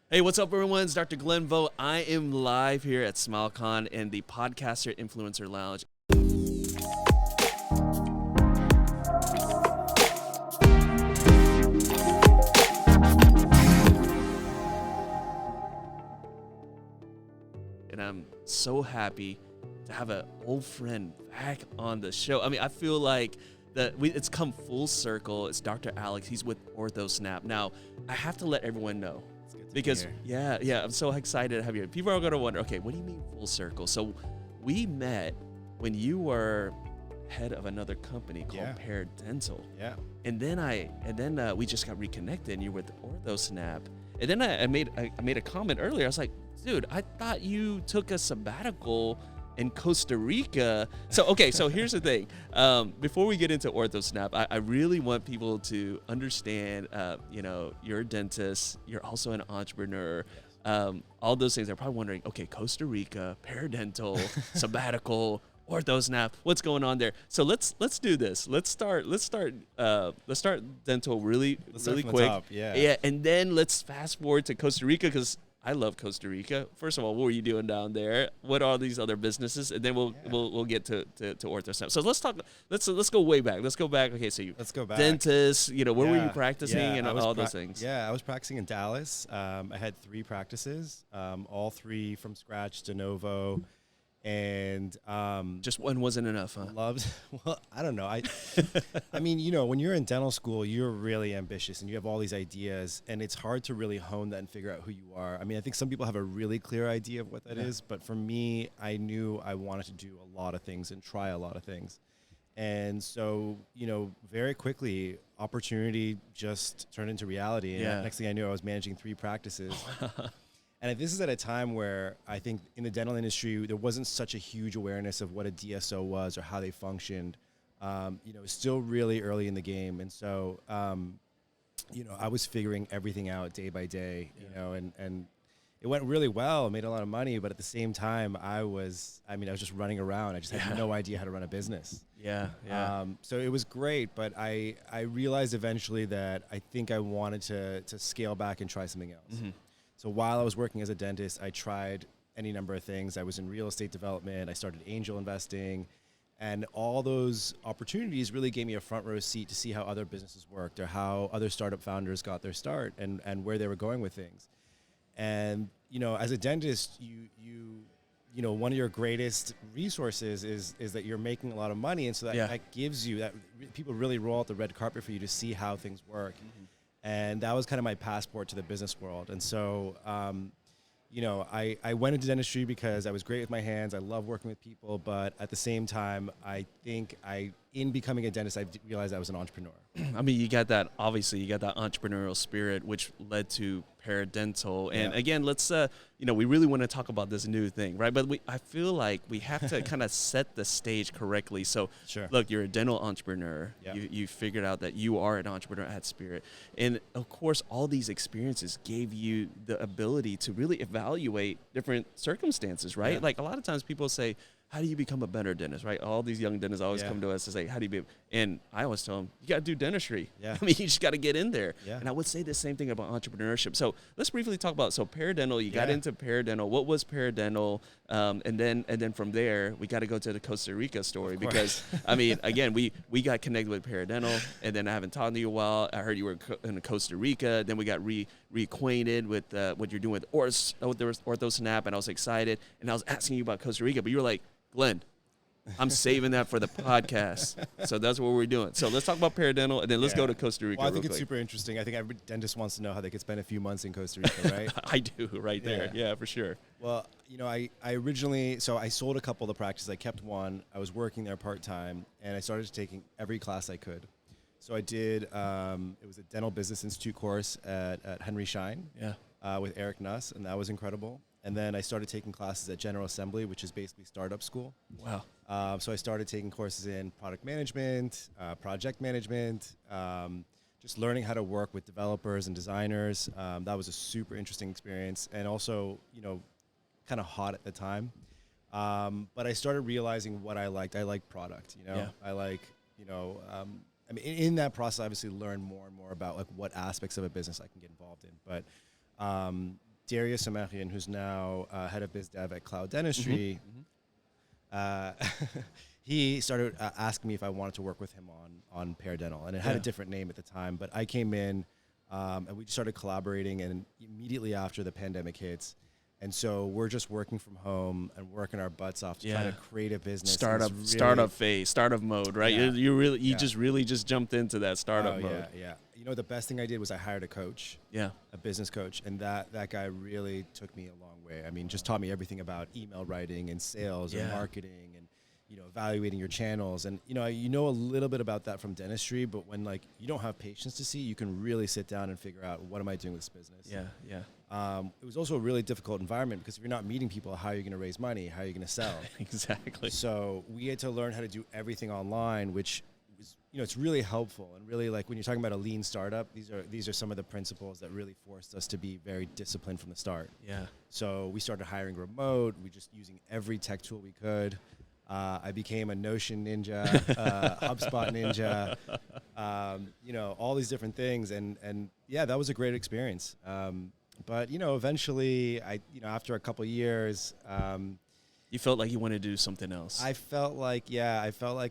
Hey, what's up, everyone? It's Dr. Glenn Vo. I am live here at SmileCon in the Podcaster Influencer Lounge. And I'm so happy to have an old friend back on the show. I mean, I feel like it's come full circle. It's Dr. Alex. He's with OrthoSnap. Now, I have to let everyone know. Because, yeah, I'm so excited to have you. People are going to wonder, okay, what do you mean full circle? So we met when you were head of another company called Pear Dental. Yeah. And then we just got reconnected and you were with OrthoSnap. And then I made a comment earlier. I was like, dude, I thought you took a sabbatical in Costa Rica. So here's the thing. Before we get into OrthoSnap, I really want people to understand, you're a dentist, you're also an entrepreneur, all those things. They're probably wondering, okay, Costa Rica, Pear Dental, Sabbatical, OrthoSnap, what's going on there? So let's do this. Let's start dental really quick. Top, yeah, and then let's fast forward to Costa Rica because I love Costa Rica. First of all, what were you doing down there? What are these other businesses? And then we'll get to OrthoSnap. So let's talk. Let's go way back. Let's go back. Okay, so let's go back. Dentist. Where were you practicing and all those things? Yeah, I was practicing in Dallas. I had 3 practices, all 3 from scratch, de novo. And just one wasn't enough, huh? Well, I don't know. I mean, when you're in dental school, you're really ambitious and you have all these ideas, and it's hard to really hone that and figure out who you are. I mean, I think some people have a really clear idea of what that is, but for me, I knew I wanted to do a lot of things and try a lot of things. And so, very quickly, opportunity just turned into reality. And next thing I knew, I was managing 3 practices. And this is at a time where I think in the dental industry, there wasn't such a huge awareness of what a DSO was or how they functioned. It's still really early in the game. And so, I was figuring everything out day by day, and it went really well. I made a lot of money, but at the same time, I was just running around. I just had no idea how to run a business. Yeah. So it was great, but I realized eventually that I think I wanted to scale back and try something else. Mm-hmm. So while I was working as a dentist, I tried any number of things. I was in real estate development. I started angel investing. And all those opportunities really gave me a front row seat to see how other businesses worked or how other startup founders got their start and where they were going with things. And, as a dentist, you one of your greatest resources is that you're making a lot of money. And so that gives you that people really roll out the red carpet for you to see how things work. Mm-hmm. And that was kind of my passport to the business world. And so, I went into dentistry because I was great with my hands. I love working with people. But at the same time, I think in becoming a dentist, I realized I was an entrepreneur. I mean, you got that entrepreneurial spirit, which led to Pear Dental. And again, let's, we really want to talk about this new thing, right? But I feel like we have to kind of set the stage correctly. So, Look, you're a dental entrepreneur. Yeah. You figured out that you are an entrepreneur at spirit. And, of course, all these experiences gave you the ability to really evaluate different circumstances, right? Yeah. Like a lot of times people say, how do you become a better dentist, right? All these young dentists always come to us to say, how do you be? And I always tell them, you got to do dentistry. Yeah. I mean, you just got to get in there. Yeah. And I would say the same thing about entrepreneurship. So let's briefly talk about, Pear Dental, you got into Pear Dental. What was Pear Dental? And then from there, we got to go to the Costa Rica story because, I mean, again, we got connected with Pear Dental, and then I haven't talked to you a while. I heard you were in Costa Rica. Then we got reacquainted with what you're doing with OrthoSnap, and I was excited. And I was asking you about Costa Rica, but you were like, Glenn, I'm saving that for the podcast. So that's what we're doing. So let's talk about Pear Dental, and then let's go to Costa Rica. Well, I think it's super interesting. I think every dentist wants to know how they could spend a few months in Costa Rica, right? I do, right there. Yeah, for sure. Well, I originally, I sold a couple of the practices. I kept one. I was working there part-time, and I started taking every class I could. So I did, it was a Dental Business Institute course at Henry Schein with Eric Nuss, and that was incredible. And then I started taking classes at General Assembly, which is basically startup school. Wow. So I started taking courses in product management, project management, just learning how to work with developers and designers. That was a super interesting experience, and also, kind of hot at the time. But I started realizing what I liked. I like product, I like, I mean, in that process, I obviously learned more and more about like what aspects of a business I can get involved in. But Darius Samarian, who's now head of biz dev at Cloud Dentistry, he started asking me if I wanted to work with him on Paradental, and it had a different name at the time. But I came in, and we just started collaborating, and immediately after the pandemic hits. And so we're just working from home and working our butts off to try to create a business. Startup phase, startup mode, right? Yeah. You just really jumped into that startup mode. Yeah. You know, the best thing I did was I hired a coach, a business coach, and that guy really took me a long way. I mean, just taught me everything about email writing and sales and marketing and, you know, evaluating your channels. And, you know a little bit about that from dentistry, but when like you don't have patients to see, you can really sit down and figure out, what am I doing with this business? Yeah. It was also a really difficult environment because if you're not meeting people, how are you going to raise money? How are you going to sell? Exactly. So we had to learn how to do everything online, which is, you know, it's really helpful. And really, like when you're talking about a lean startup, these are some of the principles that really forced us to be very disciplined from the start. Yeah. So we started hiring remote. We just using every tech tool we could. I became a Notion ninja, HubSpot ninja, you know, all these different things. And yeah, that was a great experience. But, you know, eventually, after a couple of years, you felt like you wanted to do something else. I felt like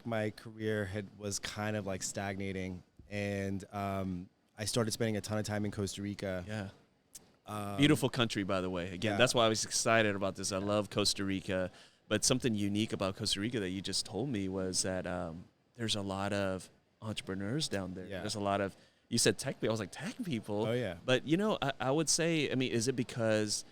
my career was kind of like stagnating. And I started spending a ton of time in Costa Rica. Yeah. Beautiful country, by the way. Again, that's why I was excited about this. I love Costa Rica. But something unique about Costa Rica that you just told me was that there's a lot of entrepreneurs down there. Yeah. There's a lot of, you said tech people. I was like, tech people? Oh, yeah. But, you know, I would say, I mean, is it because,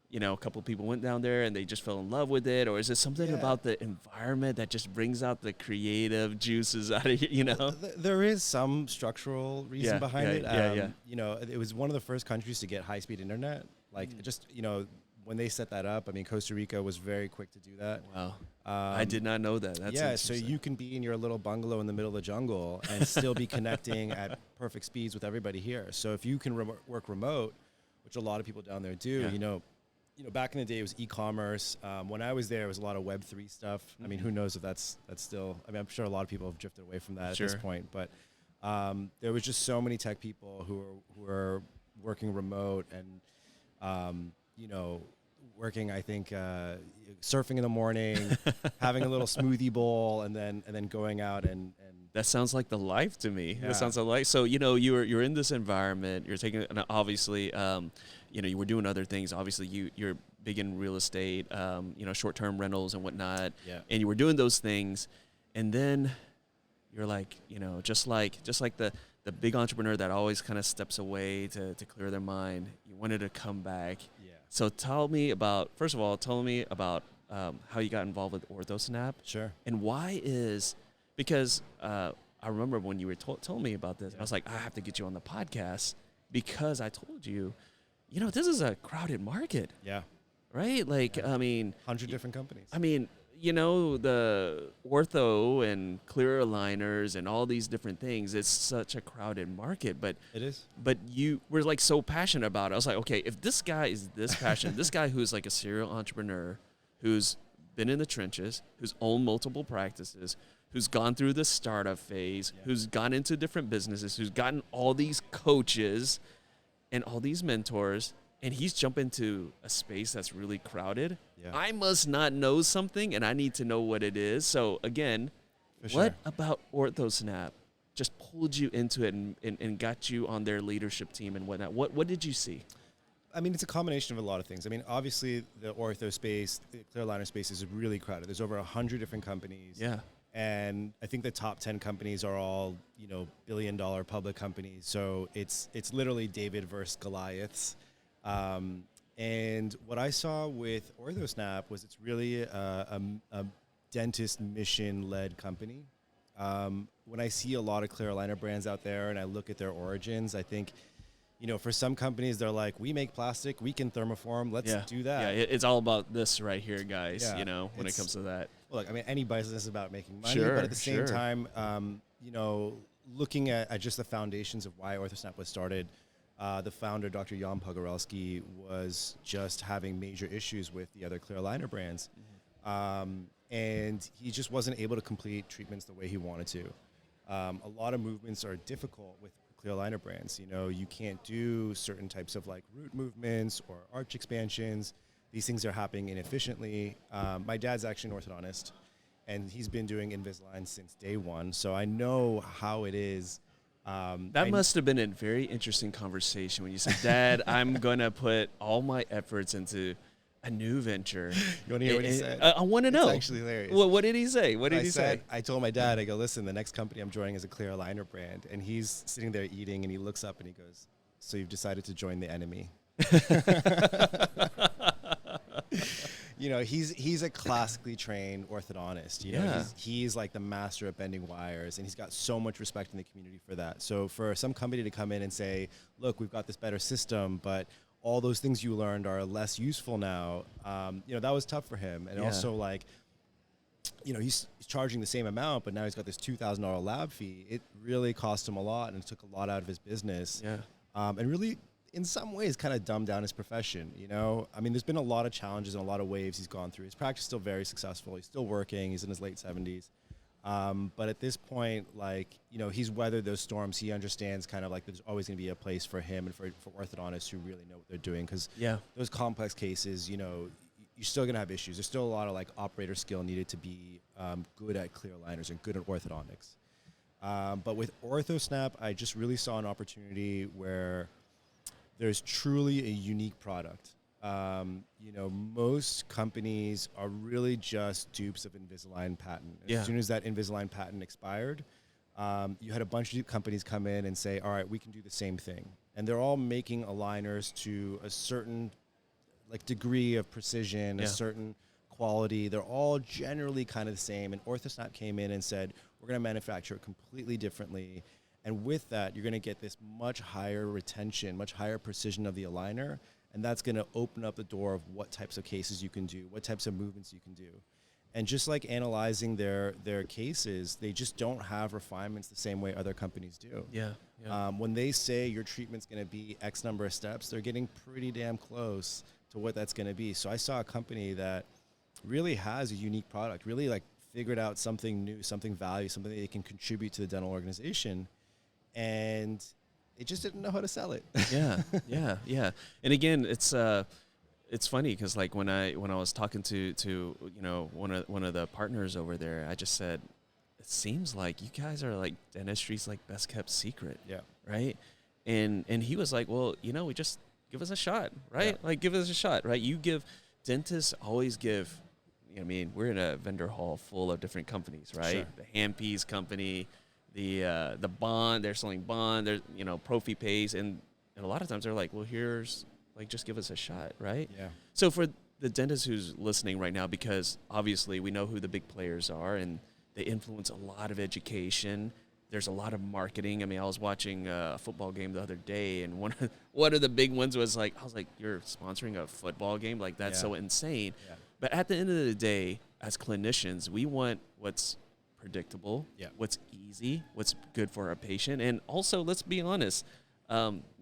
you know, a couple of people went down there and they just fell in love with it? Or is it something about the environment that just brings out the creative juices out of you know? Well, there is some structural reason behind it. Yeah. You know, it was one of the first countries to get high-speed internet. Like, just, you know, when they set that up, I mean, Costa Rica was very quick to do that. Wow. I did not know that. That's so you can be in your little bungalow in the middle of the jungle and still be connecting at perfect speeds with everybody here. So if you can work remote, which a lot of people down there do, you know, back in the day it was e-commerce. When I was there, it was a lot of Web3 stuff. I mean, who knows if that's still, I mean, I'm sure a lot of people have drifted away from that at this point, but there was just so many tech people who were working remote and, you know, working, I think, surfing in the morning, having a little smoothie bowl, and then going out and that sounds like the life to me. Yeah. That sounds like life. So, you know, you're in this environment. You're taking, obviously, you know, you were doing other things. Obviously, you're big in real estate, you know, short-term rentals and whatnot. Yeah. And you were doing those things, and then you're like, you know, just like the big entrepreneur that always kind of steps away to clear their mind. You wanted to come back. Yeah. So tell me about how you got involved with OrthoSnap. Sure. And why because I remember when you were told me about this, I was like, I have to get you on the podcast because I told you, you know, this is a crowded market. Yeah. Right? Like, I mean. 100 different companies. I mean, you know, the ortho and clear aligners and all these different things, it's such a crowded market. But it is. But you were like so passionate about it. I was like, okay, if this guy is this passionate, this guy who's like a serial entrepreneur, who's been in the trenches, who's owned multiple practices, who's gone through the startup phase, who's gone into different businesses, who's gotten all these coaches and all these mentors, and he's jumped into a space that's really crowded. Yeah. I must not know something, and I need to know what it is. So, again, what about OrthoSnap just pulled you into it and got you on their leadership team and whatnot? What did you see? I mean, it's a combination of a lot of things. I mean, obviously, the ortho space, the clear aligner space is really crowded. There's over 100 different companies. Yeah. And I think the top 10 companies are all, you know, billion-dollar public companies. So it's literally David versus Goliaths. And what I saw with OrthoSnap was it's really a dentist mission-led company. When I see a lot of clear aligner brands out there and I look at their origins, I think, you know, for some companies, they're like, we make plastic, we can thermoform, let's do that. Yeah, it's all about this right here, guys, you know, when it comes to that. Well, look, I mean, any business is about making money, but at the same time, you know, looking at just the foundations of why OrthoSnap was started, the founder, Dr. Jan Pogorelski, was just having major issues with the other clear aligner brands. And he just wasn't able to complete treatments the way he wanted to. A lot of movements are difficult with clear clear aligner brands. You know, you can't do certain types of like root movements or arch expansions. These things are happening inefficiently. My dad's actually an orthodontist, and he's been doing Invisalign since day one. So I know how it is. That must have been a very interesting conversation when you said, Dad, I'm going to put all my efforts into a new venture. You want to hear what he said? I want to know. It's actually hilarious. Well, what did he say? What did he say? I told my dad, I go, listen, the next company I'm joining is a clear aligner brand. And he's sitting there eating, and he looks up and he goes, so you've decided to join the enemy. You know, he's a classically trained orthodontist. You know, he's like the master at bending wires, and he's got so much respect in the community for that. So for some company to come in and say, look, we've got this better system, but all those things you learned are less useful now, you know, that was tough for him. And also, like, you know, he's charging the same amount, but now he's got this $2,000 lab fee. It really cost him a lot, and it took a lot out of his business. And really, in some ways, kind of dumbed down his profession. You know, I mean, there's been a lot of challenges and a lot of waves he's gone through. His practice is still very successful. He's still working. He's in his late 70s. But at this point, like, you know, he's weathered those storms. He understands kind of like there's always going to be a place for him and for orthodontists who really know what they're doing. Because those complex cases, you know, you're still going to have issues. There's still a lot of like operator skill needed to be good at clear aligners and good at orthodontics. But with OrthoSnap, I just really saw an opportunity where there's truly a unique product. You know, most companies are really just dupes of Invisalign patent. As soon as that Invisalign patent expired, you had a bunch of companies come in and say, all right, we can do the same thing. And they're all making aligners to a certain like degree of precision, a certain quality. They're all generally kind of the same. And OrthoSnap came in and said, we're going to manufacture it completely differently. And with that, you're going to get this much higher retention, much higher precision of the aligner. And that's going to open up the door of what types of cases you can do, what types of movements you can do. And just like analyzing their cases, they just don't have refinements the same way other companies do. When they say your treatment's going to be X number of steps, they're getting pretty damn close to what that's going to be. So I saw a company that really has a unique product, really like figured out something new, something value, something that they can contribute to the dental organization. And it just didn't know how to sell it. And again, it's funny because like when I was talking to you know one of the partners over there, I just said, it seems like you guys are like dentistry's like best kept secret. Right. And he was like, well, you know, we just give us a shot, right? Like give us a shot, right? Dentists always give. I mean, we're in a vendor hall full of different companies, right? The handpiece company. The bond, they're selling bond, there's, you know, Profi pays, and a lot of times they're like, well, here's, like, just give us a shot, right? So for the dentist who's listening right now, because obviously we know who the big players are, and they influence a lot of education. There's a lot of marketing. I mean, I was watching a football game the other day, and one of the big ones was like, I was like, you're sponsoring a football game? Like, that's so insane. But at the end of the day, as clinicians, we want what's predictable, what's easy, what's good for our patient, and also, let's be honest,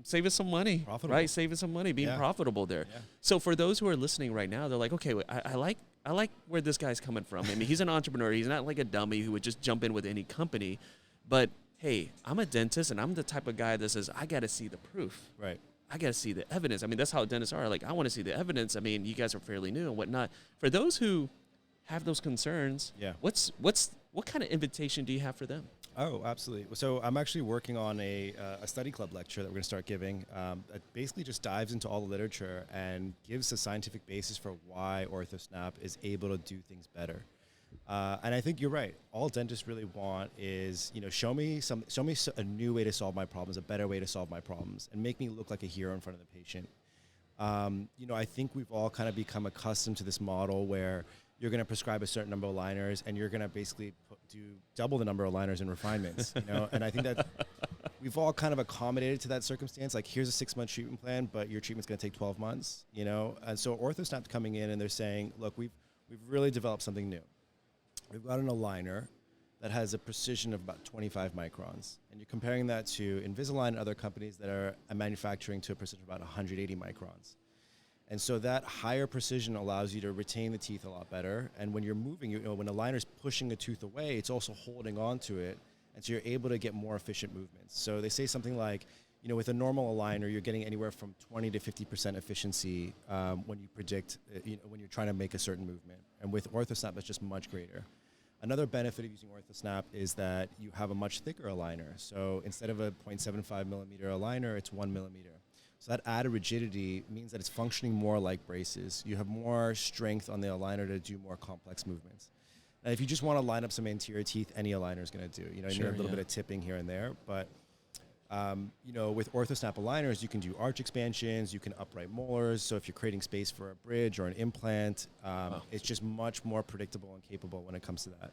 save us some money, right? Save us some money, being profitable there. So for those who are listening right now, they're like, okay, I like where this guy's coming from. I mean, he's an entrepreneur. He's not like a dummy who would just jump in with any company. But hey, I'm a dentist, and I'm the type of guy that says, I got to see the proof. I got to see the evidence. I mean, that's how dentists are. Like, I want to see the evidence. I mean, you guys are fairly new and whatnot. For those who have those concerns, what kind of invitation do you have for them? Oh, absolutely. So I'm actually working on a study club lecture that we're going to start giving that basically just dives into all the literature and gives a scientific basis for why OrthoSnap is able to do things better. And I think you're right. All dentists really want is, you know, show me a new way to solve my problems, a better way to solve my problems, and make me look like a hero in front of the patient. You know, I think we've all kind of become accustomed to this model where you're going to prescribe a certain number of aligners, and you're going to basically do double the number of aligners and refinements. You know, and I think that we've all kind of accommodated to that circumstance. Like, here's a 6-month treatment plan, but your treatment's going to take 12 months. You know, and so OrthoSnap's coming in and they're saying, look, we've really developed something new. We've got an aligner that has a precision of about 25 microns, and you're comparing that to Invisalign and other companies that are manufacturing to a precision of about 180 microns. And so that higher precision allows you to retain the teeth a lot better. And when you're moving, you know, when a liner's pushing a tooth away, it's also holding on to it And so you're able to get more efficient movements. So they say something like, with a normal aligner, you're getting anywhere from 20 to 50% efficiency when you predict, when you're trying to make a certain movement. And with OrthoSnap, that's just much greater. Another benefit of using OrthoSnap is that you have a much thicker aligner. So instead of a 0.75 millimeter aligner, it's 1 millimeter. So that added rigidity means that it's functioning more like braces. You have more strength on the aligner to do more complex movements. Now, if you just want to line up some anterior teeth, any aligner is going to do. You need a little bit of tipping here and there, but with OrthoSnap aligners, you can do arch expansions, you can upright molars. So if you're creating space for a bridge or an implant, it's just much more predictable and capable when it comes to that.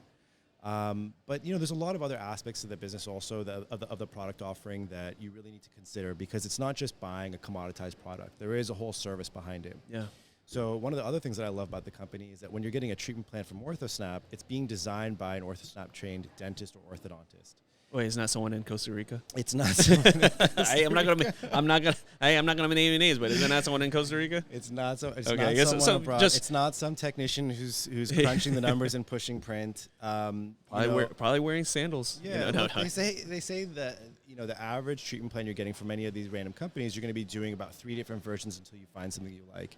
But there's a lot of other aspects of the business also of the product offering that you really need to consider, because it's not just buying a commoditized product. There is a whole service behind it. Yeah. So one of the other things that I love about the company is that when you're getting a treatment plan from OrthoSnap, it's being designed by an OrthoSnap trained dentist or orthodontist. Wait, isn't that someone in Costa Rica? It's not someone in Costa Rica. I'm not gonna name any names, but isn't that someone in Costa Rica? It's not so. It's okay, not someone abroad. It's not some technician who's crunching the numbers and pushing print. Probably wearing sandals. Yeah, they say that the average treatment plan you're getting from any of these random companies, you're going to be doing about 3 different versions until you find something you like.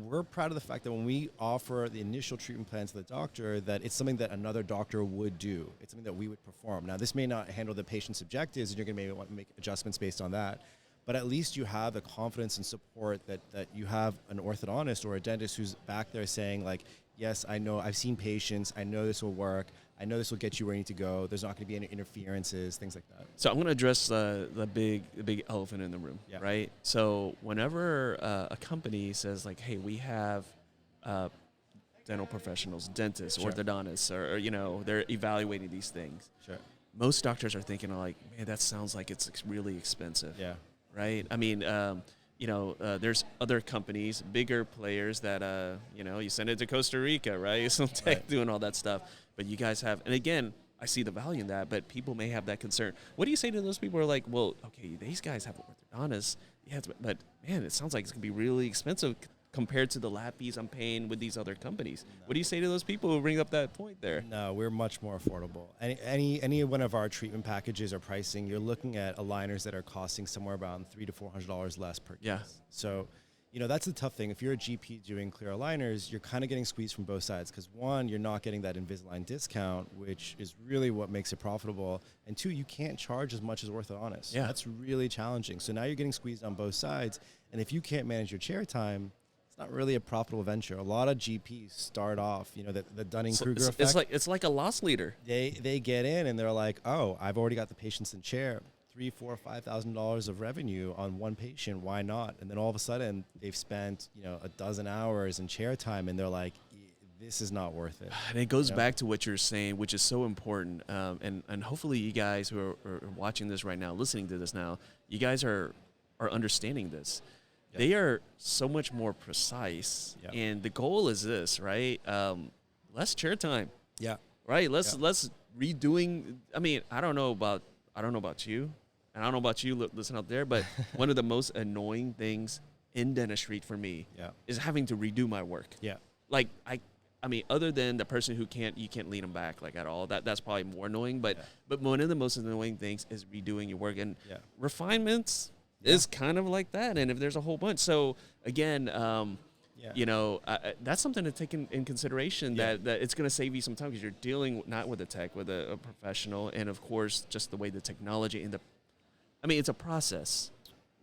We're proud of the fact that when we offer the initial treatment plan to the doctor, that it's something that another doctor would do. It's something that we would perform. Now, this may not handle the patient's objectives, and you're going to maybe want to make adjustments based on that. But at least you have the confidence and support that you have an orthodontist or a dentist who's back there saying, like, yes, I know, I've seen patients, I know this will work, I know this will get you where you need to go, there's not going to be any interferences, things like that. So I'm going to address the big elephant in the room, right? So whenever a company says, like, hey, we have dental professionals, dentists, orthodontists, or they're evaluating these things. Sure. Most doctors are thinking, like, man, that sounds like it's really expensive. Yeah. Right? I mean, there's other companies, bigger players that, you send it to Costa Rica, right? Some tech doing all that stuff. But you guys have, and again, I see the value in that, but people may have that concern. What do you say to those people who are like, well, okay, these guys have orthodontists, but man, it sounds like it's going to be really expensive compared to the lab fees I'm paying with these other companies. No. What do you say to those people who bring up that point there? No, we're much more affordable. Any one of our treatment packages or pricing, you're looking at aligners that are costing somewhere around $300 to $400 less per case. Yeah. So, that's the tough thing. If you're a GP doing clear aligners, you're kind of getting squeezed from both sides, because 1, you're not getting that Invisalign discount, which is really what makes it profitable. And 2, you can't charge as much as orthodontists. Yeah. That's really challenging. So now you're getting squeezed on both sides. And if you can't manage your chair time, not really a profitable venture. A lot of GPs start off, the Dunning-Kruger effect. It's like a loss leader. They get in and they're like, oh, I've already got the patients in chair. $3,000, $4,000, $5,000 of revenue on one patient. Why not? And then all of a sudden they've spent a dozen hours in chair time, and they're like, this is not worth it. And it goes back to what you're saying, which is so important. And hopefully you guys who are watching this right now, listening to this now, you guys are understanding this. Yep. They are so much more precise, and the goal is this, right? Less chair time. Yeah. Right. Less redoing. I mean, I don't know about you, and I don't know about you listen out there, but one of the most annoying things in dentistry for me is having to redo my work. Yeah. Like I mean, other than the person who you can't lean them back like at all. That's probably more annoying. But one of the most annoying things is redoing your work, and refinements is kind of like that. And if there's a whole bunch, so again, that's something to take in consideration, that it's going to save you some time, because you're dealing not with a tech, with a professional, and of course just the way the technology and it's a process.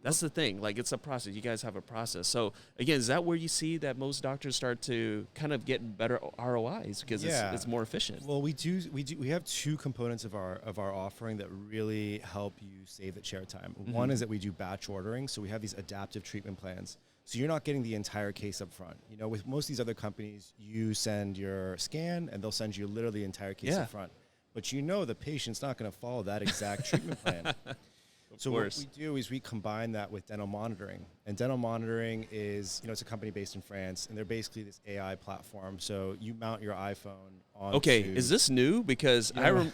That's the thing. Like, it's a process. You guys have a process. So again, is that where you see that most doctors start to kind of get better ROIs, because it's more efficient? Well, we have 2 components of our offering that really help you save the chair time. Mm-hmm. One is that we do batch ordering. So we have these adaptive treatment plans. So you're not getting the entire case up front. With most of these other companies, you send your scan and they'll send you literally the entire case up front. But the patient's not going to follow that exact treatment plan. So what we do is we combine that with dental monitoring. And dental monitoring is, it's a company based in France, and they're basically this AI platform. So you mount your iPhone on. Okay, is this new? Because dental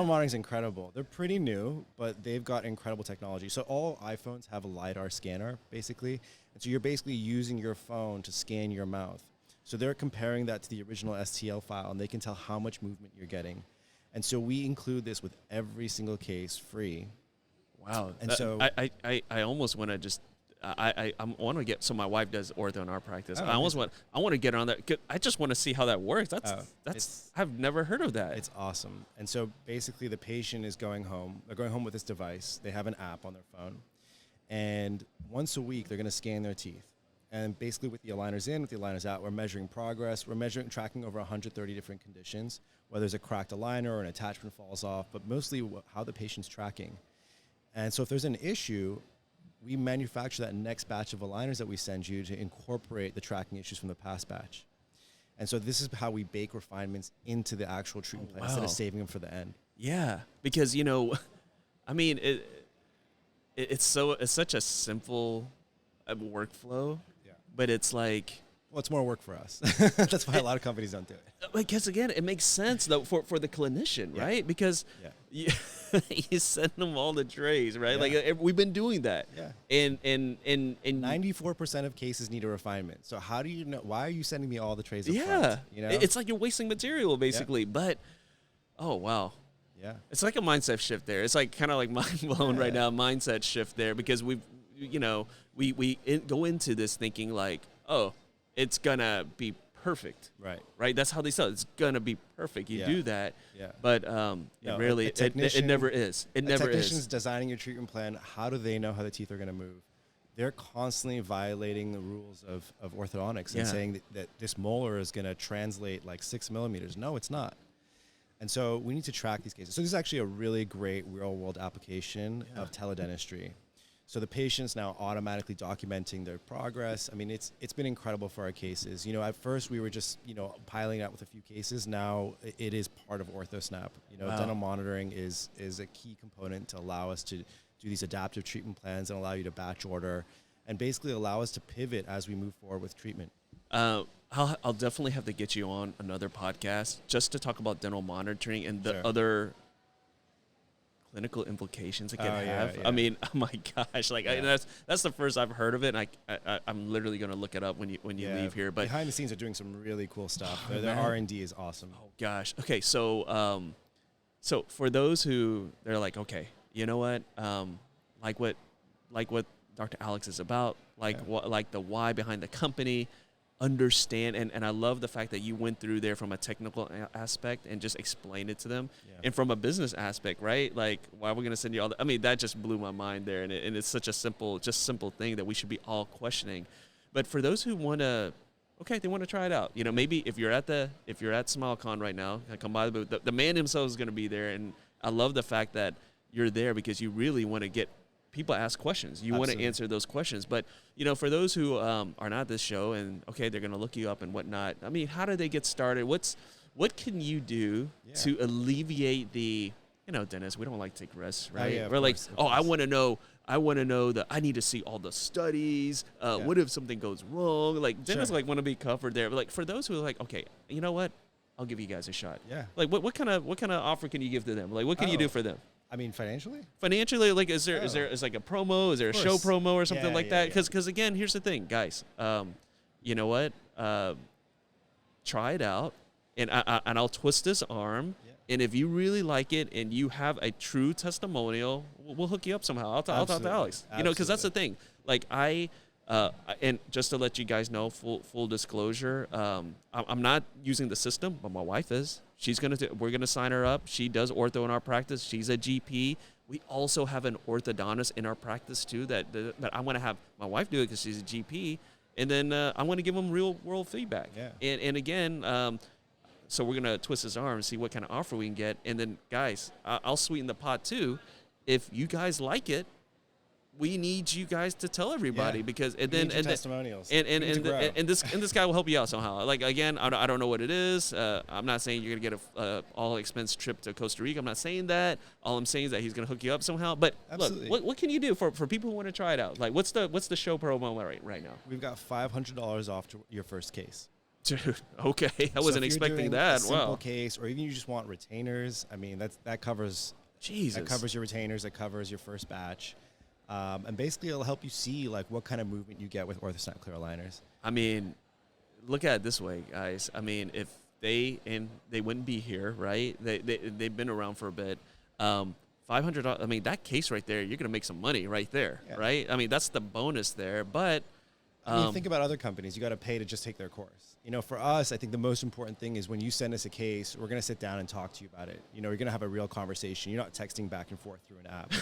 monitoring is incredible. They're pretty new, but they've got incredible technology. So all iPhones have a LiDAR scanner, basically. And so you're basically using your phone to scan your mouth. So they're comparing that to the original STL file, and they can tell how much movement you're getting. And so we include this with every single case free. Wow. And so I almost want to just I want to get, so my wife does ortho in our practice. Oh, I want to get on that. I just want to see how that works. That's I've never heard of that. It's awesome. And so basically the patient is going home. They're going home with this device. They have an app on their phone. And once a week, they're going to scan their teeth. And basically with the aligners in, with the aligners out, we're measuring progress. We're tracking over 130 different conditions, whether there's a cracked aligner or an attachment falls off, but mostly how the patient's tracking. And so if there's an issue, we manufacture that next batch of aligners that we send you to incorporate the tracking issues from the past batch. And so this is how we bake refinements into the actual treatment plan instead of saving them for the end. Yeah, because, you know, I mean, it's such a simple workflow, but it's like, well, it's more work for us. That's why a lot of companies don't do it. Because again, it makes sense though for the clinician, right? Because you send them all the trays, right? Like we've been doing that. Yeah. And 94% of cases need a refinement. So how do you know? Why are you sending me all the trays up front? Yeah. You know? It's like you're wasting material basically. Yeah. But oh wow. Yeah. It's like a mindset shift there. It's like kind of like mind blown right now, mindset shift there, because we go into this thinking like, oh, it's gonna be perfect, right? That's how they sell. It's gonna be perfect. You do that, but really, it never is. It never is. Technicians designing your treatment plan, how do they know how the teeth are gonna move? They're constantly violating the rules of orthodontics and saying that this molar is gonna translate like 6 millimeters. No, it's not. And so we need to track these cases. So this is actually a really great real-world application of teledentistry. So the patient's now automatically documenting their progress. I mean, it's been incredible for our cases. You know, at first we were just, piling out with a few cases. Now it is part of OrthoSnap. Dental monitoring is a key component to allow us to do these adaptive treatment plans and allow you to batch order and basically allow us to pivot as we move forward with treatment. I'll definitely have to get you on another podcast just to talk about dental monitoring and the other clinical implications it can have. I mean, oh my gosh, that's the first I've heard of it. And I'm literally going to look it up when you leave here. But behind the scenes are doing some really cool stuff. Their R&D is awesome. Oh gosh. Okay, so so for those who they're like, okay, you know what, like what Dr. Alex is about, like the why behind the company. Understand, and I love the fact that you went through there from a technical aspect and just explained it to them, and from a business aspect, right? Like, why are we going to send you all that? I mean, that just blew my mind there, and it's such a simple thing that we should be all questioning. But for those who want to, they want to try it out. Maybe if you're at SmileCon right now, come by the booth. The man himself is going to be there, and I love the fact that you're there because you really want to get. People ask questions. You want to answer those questions. But, for those who are not at this show and, they're going to look you up and whatnot, I mean, how do they get started? What can you do to alleviate the, Dennis, we don't like to take risks, right? We're like, I want to know that I need to see all the studies. What if something goes wrong? Like, Dennis, want to be covered there. But, like, for those who are like, okay, you know what? I'll give you guys a shot. Yeah. Like, what kind of offer can you give to them? Like, what can you do for them? I mean, financially, like, is there like a promo? Is there a show promo or something like that? Because again, here's the thing, guys. You know what? Try it out, and I'll twist this arm. Yeah. And if you really like it, and you have a true testimonial, we'll hook you up somehow. I'll talk to Alex. Because that's the thing. Like and just to let you guys know, full disclosure, I'm not using the system, but my wife is. We're gonna sign her up. She does ortho in our practice. She's a GP. We also have an orthodontist in our practice too. That I want to have my wife do it because she's a GP, and then I want to give him real world feedback. Yeah. And again, so we're gonna twist his arm and see what kind of offer we can get. And then guys, I'll sweeten the pot too. If you guys like it, we need you guys to tell everybody because testimonials and this guy will help you out somehow. Like again, I don't know what it is. I'm not saying you're gonna get a all expense trip to Costa Rica. I'm not saying that. All I'm saying is that he's gonna hook you up somehow. But absolutely. Look, what can you do for people who want to try it out? Like what's the show promo right now? We've got $500 off to your first case. Dude, okay, I wasn't expecting that. A simple case, or even you just want retainers. I mean, that covers. Jesus. That covers your retainers. That covers your first batch. And basically, it'll help you see like what kind of movement you get with OrthoSnap clear aligners. I mean, look at it this way, guys. I mean, if they wouldn't be here, right? They've been around for a bit. $500. I mean, that case right there, you're gonna make some money right there, right? I mean, that's the bonus there. But I mean, think about other companies. You got to pay to just take their course. You know, for us, I think the most important thing is when you send us a case, we're gonna sit down and talk to you about it. You know, you're gonna have a real conversation. You're not texting back and forth through an app.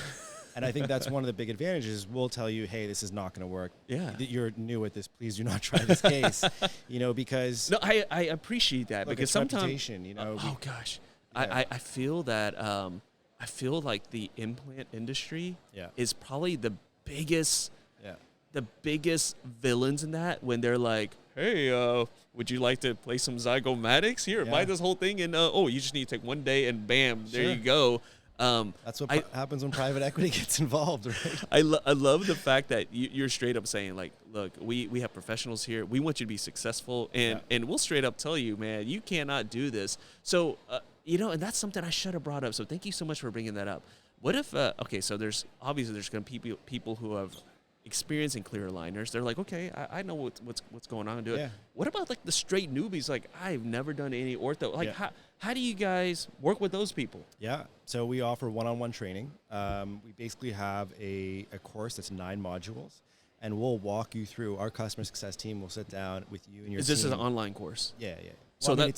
And I think that's one of the big advantages. We'll tell you, hey, this is not going to work. Yeah. You're new at this. Please do not try this case. You know, because... No, I appreciate that, look, because sometimes... You know, oh, gosh. Yeah. I feel that... I feel like the implant industry is probably the biggest... the biggest villains in that, when they're like, hey, would you like to play some zygomatics? Here, buy this whole thing, and you just need to take one day, and bam, there you go. That's what happens when private equity gets involved, right? I love the fact that you're straight up saying, like, look, we have professionals here. We want you to be successful, and we'll straight up tell you, man, you cannot do this. So, you know, and that's something I should have brought up. So thank you so much for bringing that up. What if, okay, so there's going to be people who have experience in clear aligners. They're like, okay, I know what's going on, do it. What about like the straight newbies? Like, I've never done any ortho. Like, how do you guys work with those people? Yeah, so we offer one-on-one training. We basically have a course that's 9 modules, and we'll walk you through. Our customer success team will sit down with you and your team. Is this an online course? Yeah. So well, I mean,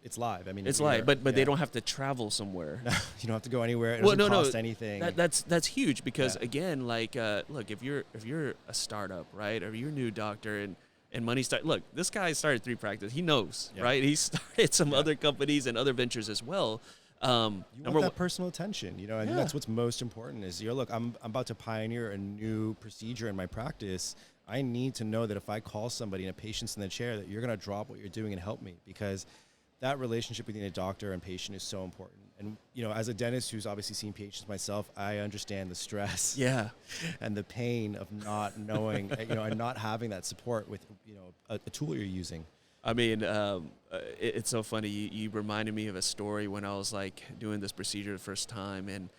it's live. I mean, it's live, but they don't have to travel somewhere. No, you don't have to go anywhere. It doesn't cost anything. That's huge, because again, like, look, if you're a startup, right, or you're a new doctor and money look, this guy started 3 practice. He knows, right? He started some other companies and other ventures as well. You want that personal attention, you know. I think that's what's most important. Is look, I'm about to pioneer a new procedure in my practice. I need to know that if I call somebody and a patient's in the chair, that you're going to drop what you're doing and help me, because that relationship between a doctor and patient is so important. And, you know, as a dentist who's obviously seen patients myself, I understand the stress and the pain of not knowing, you know, and not having that support with, you know, a tool you're using. I mean, it's so funny. You reminded me of a story when I was like doing this procedure the first time, and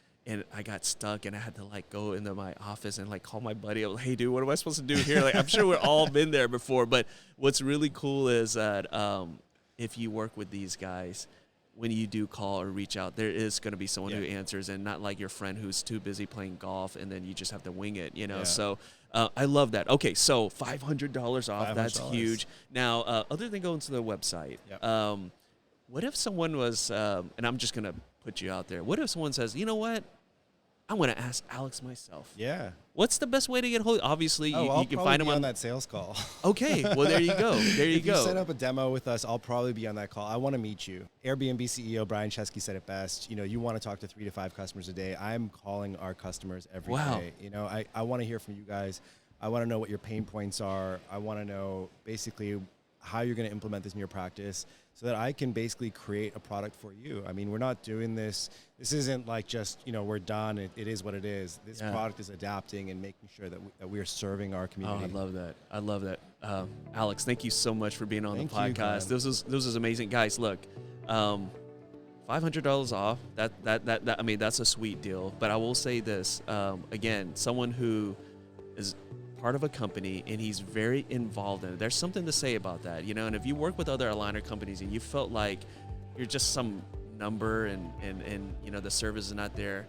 I got stuck, and I had to like go into my office and like call my buddy. I was like, hey, dude, what am I supposed to do here? Like, I'm sure we've all been there before, but what's really cool is that if you work with these guys, when you do call or reach out, there is going to be someone who answers, and not like your friend who's too busy playing golf, and then you just have to wing it, you know? So I love that. Okay, so $500 off, that's huge. Now, other than going to the website, what if someone was, and I'm just going to put you out there, what if someone says, you know what? I'm going to ask Alex myself. Yeah. What's the best way to get hold? Obviously, you can find him on that sales call. Okay. Well, there you go. There you go. If you set up a demo with us, I'll probably be on that call. I want to meet you. Airbnb CEO Brian Chesky said it best. You know, you want to talk to 3 to 5 customers a day. I'm calling our customers every day. You know, I want to hear from you guys. I want to know what your pain points are. I want to know basically how you're going to implement this in your practice, so that I can basically create a product for you. I mean, we're not doing this. This isn't like just, you know, we're done. It is what it is. This product is adapting and making sure that we are serving our community. Oh, I love that. I love that. Alex, thank you so much for being on the podcast. This was amazing. Guys, look, $500 off. That I mean, that's a sweet deal. But I will say this, again, someone who is part of a company and he's very involved in it. There's something to say about that, you know. And if you work with other aligner companies and you felt like you're just some number and you know the service is not there,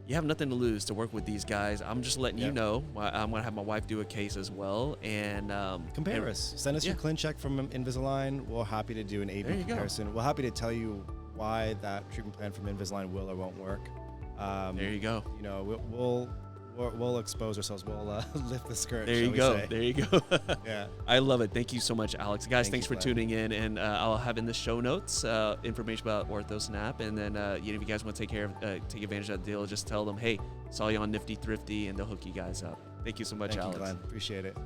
you have nothing to lose to work with these guys. I'm just letting you know. I'm gonna have my wife do a case as well, and compare us. Send us your ClinCheck from Invisalign. We're happy to do an A/B comparison. We're happy to tell you why that treatment plan from Invisalign will or won't work. There you go. You know, we'll expose ourselves. We'll lift the skirt. There you go. There you go. Yeah. I love it. Thank you so much, Alex. Guys, thanks for tuning in. And I'll have in the show notes information about OrthoSnap. And then, you know, if you guys want to take advantage of that deal, just tell them, hey, saw you on Nifty, Thrifty, and they'll hook you guys up. Thank you so much, Alex. Thank you, Glenn. Appreciate it.